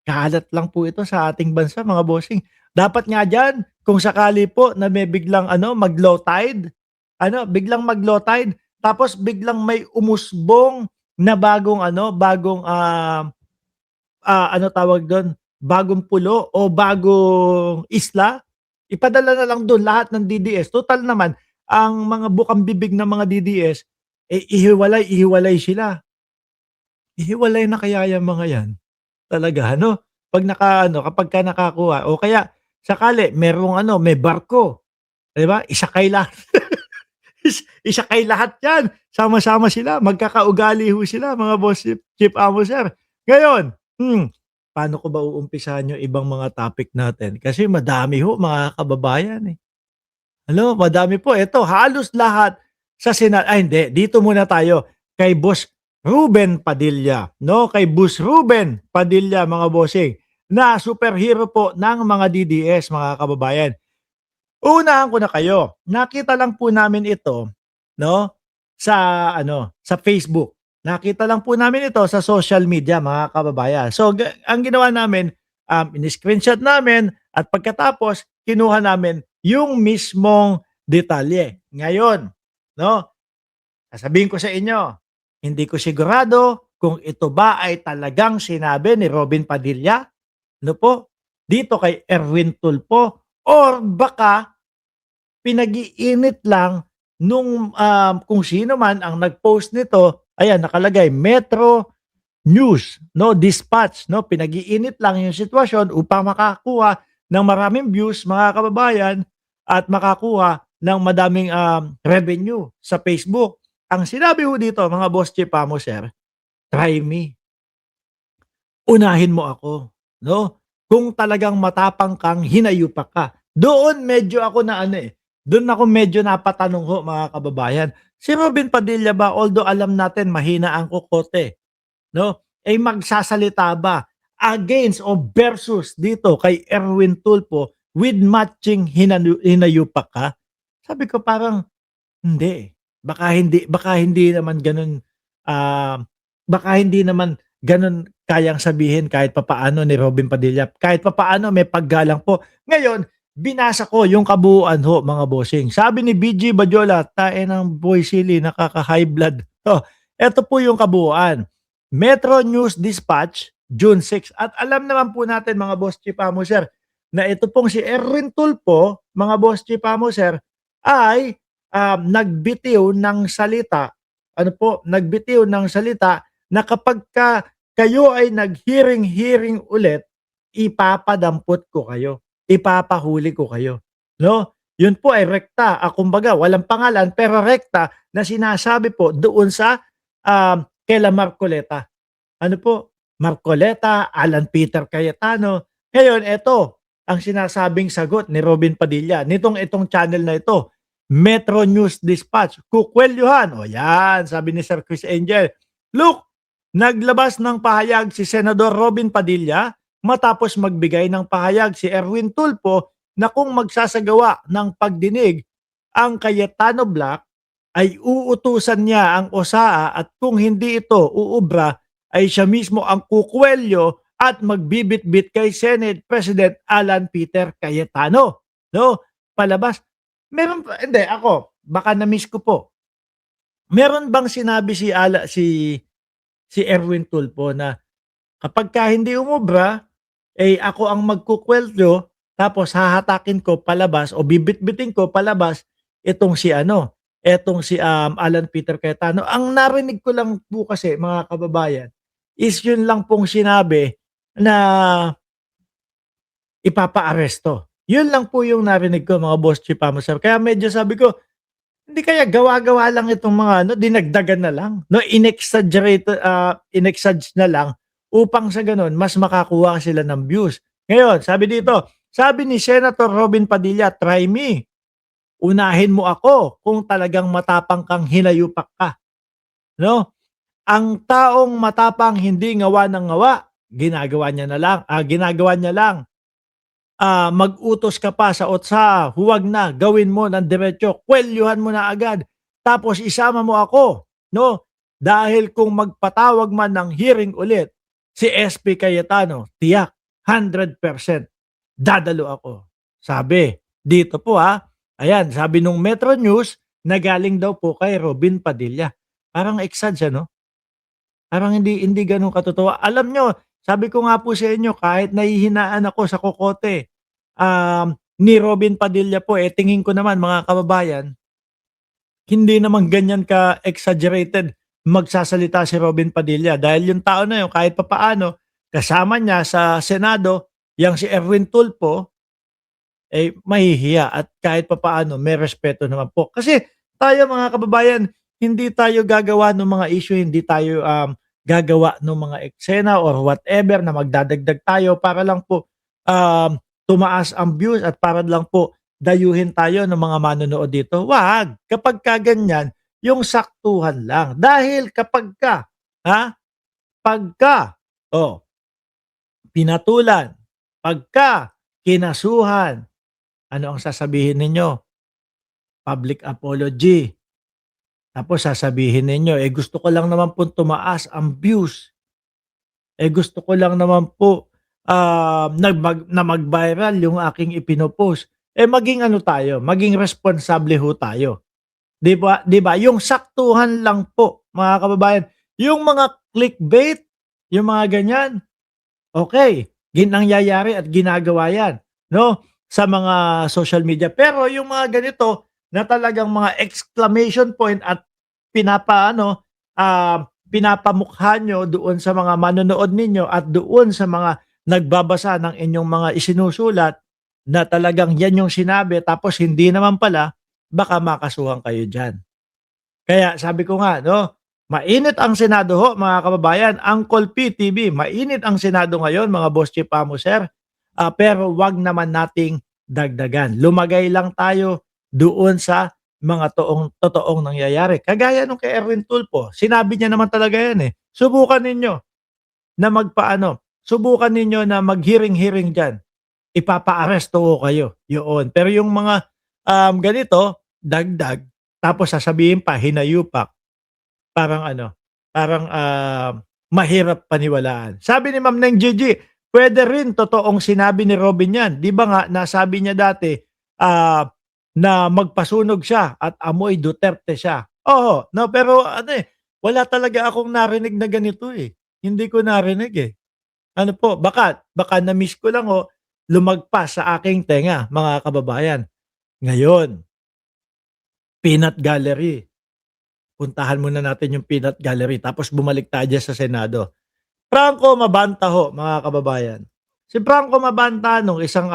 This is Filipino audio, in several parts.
kalat lang po ito sa ating bansa mga bossing. Dapat nga diyan kung sakali po na may biglang mag-low tide, biglang mag-low tide tapos biglang may umusbong na bagong tawag dun, bagong pulo o bagong isla, ipadala na lang dun lahat ng DDS. Total naman ang mga bukang bibig ng mga DDS, ihiwalay sila. Hihiwalay na kaya yang mga yan? Talaga 'pag kapagka nakakuha o kaya sakali may barko, 'di ba? Isakay lahat isakay lahat 'yan, sama-sama sila, magkakaugali ho sila mga boss chief amo, sir. Ngayon, paano ko ba uumpisahan yung ibang mga topic natin? Kasi madami ho mga kababayan, eh. Madami po. Eto halos lahat sa ay hindi, dito muna tayo kay Boss Ruben Padilla, 'no? Kay Boss Ruben Padilla mga bossing, na superhero po ng mga DDS mga kababayan. Uunahan ko na kayo, nakita lang po namin ito, 'no, sa Facebook. Nakita lang po namin ito sa social media mga kababayan. So ang ginawa namin, ini-screenshot namin at pagkatapos kinuha namin yung mismong detalye. Ngayon, 'no, sasabihin ko sa inyo, hindi ko sigurado kung ito ba ay talagang sinabi ni Robin Padilla, ano po, dito kay Erwin Tulfo or baka pinag-iinit lang nung, kung sino man ang nag-post nito, ayan nakalagay Metro News, 'no, Dispatch, 'no, pinag-iinit lang yung sitwasyon upang makakuha ng maraming views mga kababayan at makakuha ng madaming, revenue sa Facebook. Ang sinabi ho dito mga boss chief amo, sir, "Try me, unahin mo ako." 'No, kung talagang matapang kang hinayupak ka. Doon medyo ako na doon ako medyo napatanong ho mga kababayan. Si Robin Padilla ba although alam natin mahina ang kokote, 'no, ay magsasalita ba against o versus dito kay Erwin Tulfo with matching hinayupak ka? Sabi ko parang hindi, baka hindi naman gano'n, ah, baka hindi naman gano'n kayang sabihin kahit papaano ni Robin Padilla. Kahit papaano may paggalang po. Ngayon, binasa ko yung kabuuan ho mga bossing. Sabi ni BG Badyola, "Tae ng boy silly, nakaka-high blood." Oh, eto po yung kabuuan. Metro News Dispatch, June 6. At alam naman po natin mga boss chief amo, sir, na ito pong si Erwin Tulfo, mga boss chief amo, sir, ay nagbitiw ng salita, nagbitiw ng salita na kapagka kayo ay nag-hearing ulit, ipapadampot ko kayo, ipapahuli ko kayo, 'no? Yun po ay rekta, kumbaga walang pangalan pero rekta na sinasabi po doon sa, kaila Marcoleta. Ano po, Marcoleta, Alan Peter Cayetano. Ngayon eto, ang sinasabing sagot ni Robin Padilla itong channel na ito, Metro News Dispatch, kukwelyuhan. O yan, sabi ni Sir Chris Angel. Look, naglabas ng pahayag si Senador Robin Padilla matapos magbigay ng pahayag si Erwin Tulfo na kung magsasagawa ng pagdinig ang Cayetano Black ay uutusan niya ang OSAA at kung hindi ito uubra ay siya mismo ang kukwelyo at magbibitbit kay Senate President Alan Peter Cayetano. No? Palabas. Meron pa hindi ako, baka na-miss ko po. Meron bang sinabi si Erwin Tulfo na kapagka hindi umubra, ako ang magkukuwelyo tapos hahatakin ko palabas o bibitbitin ko palabas itong si Alan Peter Cayetano. Ang narinig ko lang po kasi mga kababayan is yun lang pong sinabi na ipapaaresto. Yun lang po yung narinig ko mga boss chief amo, sir. Kaya medyo sabi ko, hindi kaya gawa-gawa lang itong mga dinagdagan na lang, 'no, inexage na lang upang sa gano'n mas makakuha sila ng views. Ngayon, sabi dito, sabi ni Senator Robin Padilla, "Try me. Unahin mo ako kung talagang matapang kang hinayupak ka." 'No? Ang taong matapang hindi ngawa ng ngawa, ginagawa niya lang, mag-utos ka pa sa OTSA, huwag na, gawin mo ng diretso, kwelyuhan mo na agad. Tapos isama mo ako, 'no? Dahil kung magpatawag man ng hearing ulit, Si SP Cayetano, tiyak, 100% dadalo ako. Sabi, dito po ayan, sabi nung Metro News na galing daw po kay Robin Padilla. Parang eksad siya, no? Parang hindi gano'n katotoo. Alam niyo, sabi ko nga po sa inyo, kahit nahihinaan ako sa kokote, ni Robin Padilla po, tingin ko naman mga kababayan, hindi naman ganyan ka-exaggerated magsasalita si Robin Padilla dahil yung tao na yun kahit papaano kasama niya sa Senado, yang si Erwin Tulfo, mahihiya at kahit papaano may respeto naman po. Kasi tayo mga kababayan, hindi tayo gagawa ng mga issue, hindi tayo gagawa ng mga eksena or whatever na magdadagdag tayo para lang po tumaas ang views at para lang po dayuhin tayo ng mga manonood dito. Wag, kapag ka ganyan, yung saktuhan lang. Dahil kapag ka, pagka, pinatulan, pagka kinasuhan, ano ang sasabihin ninyo? Public apology. Tapos sasabihin ninyo, gusto ko lang naman po tumaas ang views. Gusto ko lang naman po na mag-viral yung aking ipinopost. Maging ano tayo, maging responsable ho tayo. 'Di ba? 'Di ba? Yung saktuhan lang po, mga kababayan. Yung mga clickbait, yung mga ganyan, okay, nangyayari at ginagawa 'yan, 'no, sa mga social media. Pero yung mga ganito na talagang mga exclamation point at pinapaano, pinapamukha nyo doon sa mga manonood ninyo at doon sa mga nagbabasa ng inyong mga isinusulat na talagang yan yung sinabi tapos hindi naman pala, baka makasuhan kayo diyan. Kaya sabi ko nga 'no, mainit ang Senado ho mga kababayan. Uncle P TV, mainit ang Senado ngayon mga Boss Chief Amo Sir, pero 'wag naman nating dagdagan. Lumagay lang tayo doon sa mga totoong nangyayari. Kagaya nung kay Erwin Tulfo, sinabi niya naman talaga 'yan, subukan ninyo na subukan ninyo na mag-hearing-hearing diyan. Ipapa-aresto ko kayo, yoon. Pero yung mga, ganito, dagdag, tapos sasabihin pa hinayupak, parang ano, parang, mahirap paniwalaan. Sabi ni Ma'am Neng Gigi, puwede rin totoong sinabi ni Robin 'yan. 'Di ba nga nasabi niya dati, na magpasunog siya at amoy Duterte siya. Oo, 'no, pero ano, wala talaga akong narinig na ganito, Hindi ko narinig, Ano po, baka na-miss ko lang o lumagpas sa aking tenga, mga kababayan. Ngayon, peanut gallery. Puntahan muna natin yung peanut gallery tapos bumalik tayo diyan sa Senado. Franco Mabanta ho, mga kababayan. Si Franco Mabanta nung isang,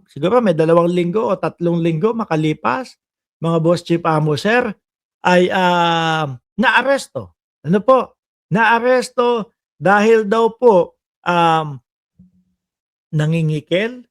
siguro may 2 linggo o 3 linggo makalipas, mga Boss Chief Amo Sir, ay, naaresto. Ano po, naaresto dahil daw po, nangingikel